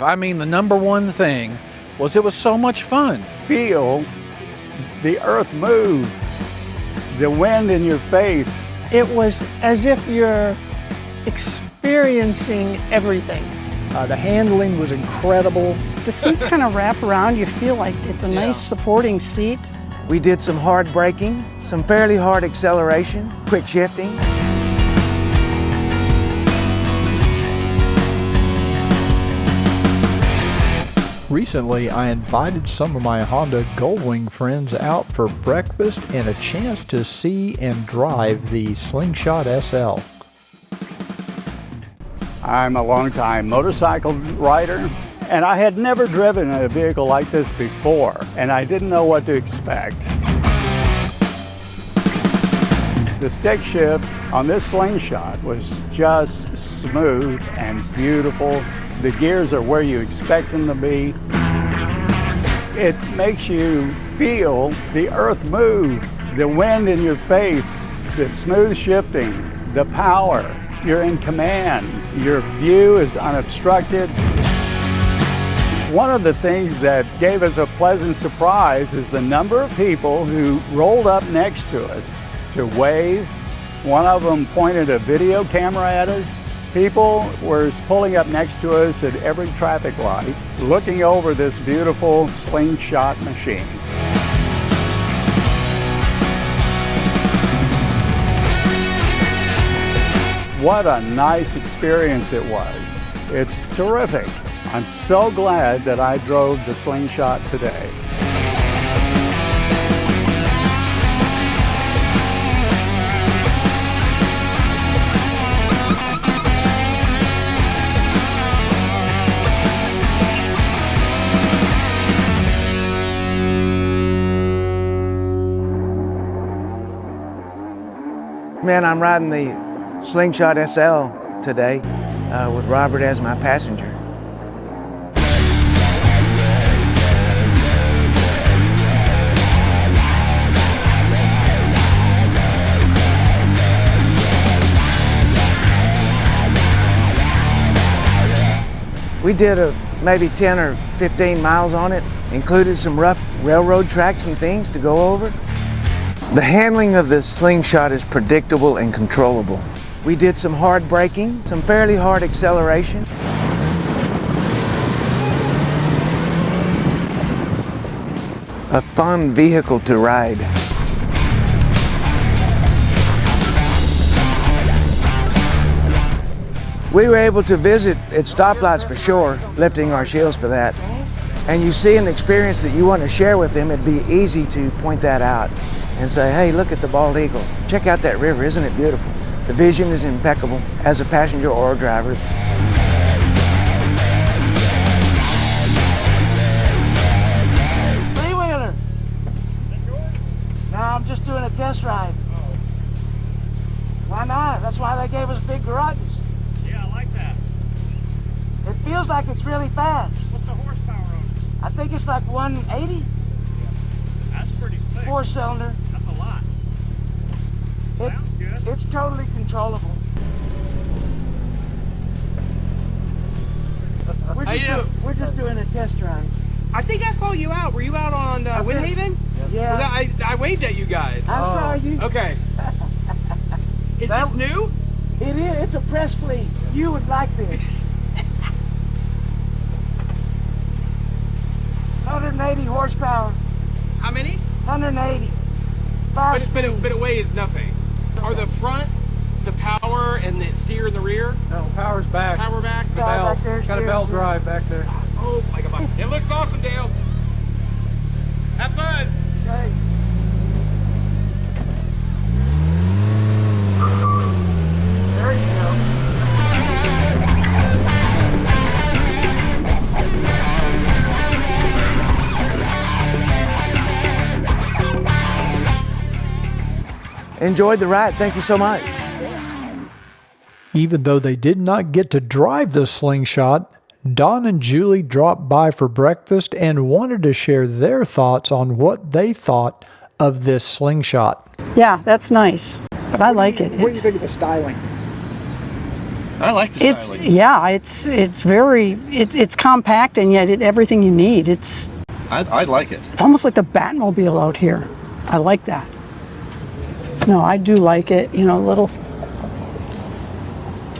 I mean, the number one thing was it was so much fun. Feel the earth move, the wind in your face. It was as if you're experiencing everything. The handling was incredible. The seats kind of wrap around. You feel like it's a nice supporting seat. We did some hard braking, some fairly hard acceleration, quick shifting. Recently, I invited some of my Honda Goldwing friends out for breakfast and a chance to see and drive the Slingshot SL. I'm a longtime motorcycle rider, and I had never driven a vehicle like this before, and I didn't know what to expect. The stick shift on this Slingshot was just smooth and beautiful. The gears are where you expect them to be. It makes you feel the earth move, the wind in your face, the smooth shifting, the power. You're in command. Your view is unobstructed. One of the things that gave us a pleasant surprise is the number of people who rolled up next to us to wave. One of them pointed a video camera at us. People were pulling up next to us at every traffic light, looking over this beautiful Slingshot machine. What a nice experience it was. It's terrific. I'm so glad that I drove the Slingshot today. Man, I'm riding the Slingshot SL today with Robert as my passenger. We did maybe 10 or 15 miles on it, included some rough railroad tracks and things to go over. The handling of the Slingshot is predictable and controllable. We did some hard braking, some fairly hard acceleration. A fun vehicle to ride. We were able to visit at stoplights for sure, lifting our shields for that. And you see an experience that you want to share with them, it'd be easy to point that out and say, hey, look at the bald eagle. Check out that river, isn't it beautiful? The vision is impeccable as a passenger or a driver. Three-wheeler. No, I'm just doing a test ride. Why not? That's why they gave us big garages. Yeah, I like that. It feels like it's really fast. What's the horsepower on it? I think it's like 180. That's pretty slick. 4-cylinder. That's a lot. Sounds good. It's totally controllable. We're just doing a test ride. I think I saw you out. Were you out on Windhaven? Yeah. Well, I waved at you guys. I saw you. Okay. Is this new? It is. It's a press fleet. You would like this. 180 horsepower. How many? 180. But it weighs nothing. Are the front, the power, and the steer in the rear? No, power's back. Power back? The bell. Got a belt drive back there. Oh my God. It looks awesome, Dale. Have fun. Okay. There you go. Enjoyed the ride, thank you so much. Even though they did not get to drive the Slingshot, Don and Julie dropped by for breakfast and wanted to share their thoughts on what they thought of this Slingshot. Yeah, that's nice. But I like it. What do you think of the styling? I like the It's styling. yeah, it's very it's compact and yet everything you need. I like it. It's almost like the Batmobile out here. I like that. No, I do like it. You know, little.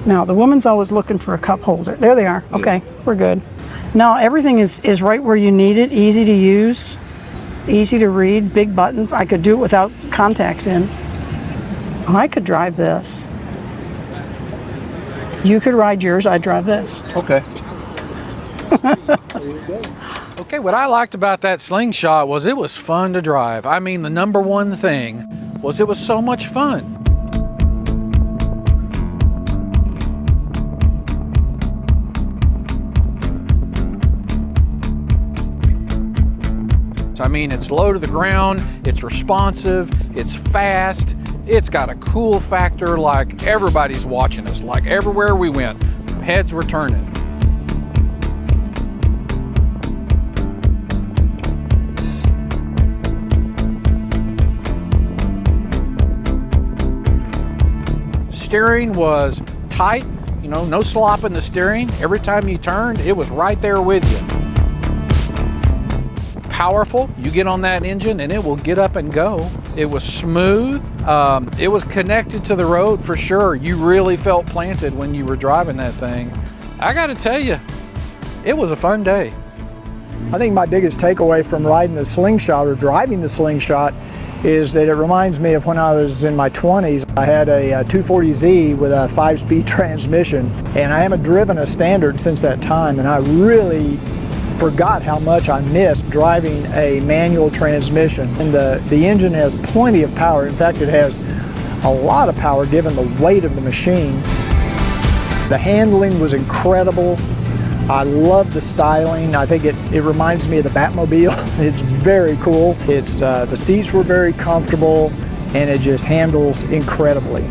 Now the woman's always looking for a cup holder. There they are. Okay, we're good. No, everything is right where you need it. Easy to use, easy to read. Big buttons. I could do it without contacts in. Oh, I could drive this. You could ride yours. I'd drive this. Okay. Okay, what I liked about that Slingshot was it was fun to drive. I mean, the number one thing was it was so much fun. I mean, it's low to the ground, it's responsive, it's fast, it's got a cool factor like everybody's watching us, like everywhere we went, heads were turning. Steering was tight, you know, no slop in the steering. Every time you turned, it was right there with you. Powerful, you get on that engine and it will get up and go. It was smooth, it was connected to the road for sure. You really felt planted when you were driving that thing. I gotta tell you, it was a fun day. I think my biggest takeaway from riding the Slingshot or driving the Slingshot is that it reminds me of when I was in my 20s. I had a 240Z with a 5-speed transmission, and I haven't driven a standard since that time, and I really forgot how much I missed driving a manual transmission. And the engine has plenty of power. In fact, it has a lot of power given the weight of the machine. The handling was incredible. I love the styling. I think it reminds me of the Batmobile. It's very cool. It's the seats were very comfortable, and it just handles incredibly.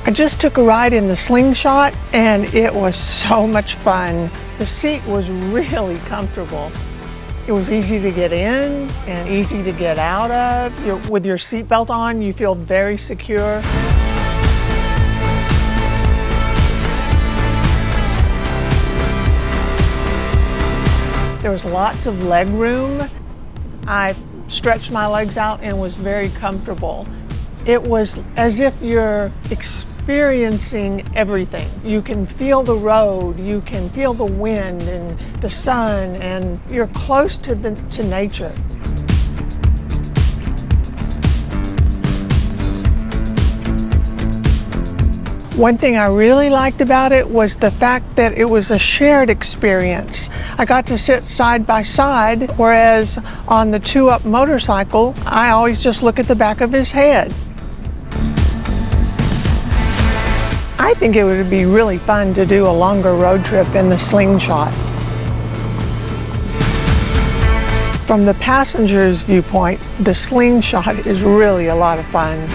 I just took a ride in the Slingshot and it was so much fun. The seat was really comfortable. It was easy to get in and easy to get out of. With your seatbelt on, you feel very secure. There was lots of leg room. I stretched my legs out and was very comfortable. It was as if you're experiencing everything. You can feel the road, you can feel the wind and the sun, and you're close to nature. One thing I really liked about it was the fact that it was a shared experience. I got to sit side by side, whereas on the 2-up motorcycle, I always just look at the back of his head. I think it would be really fun to do a longer road trip in the Slingshot. From the passenger's viewpoint, the Slingshot is really a lot of fun.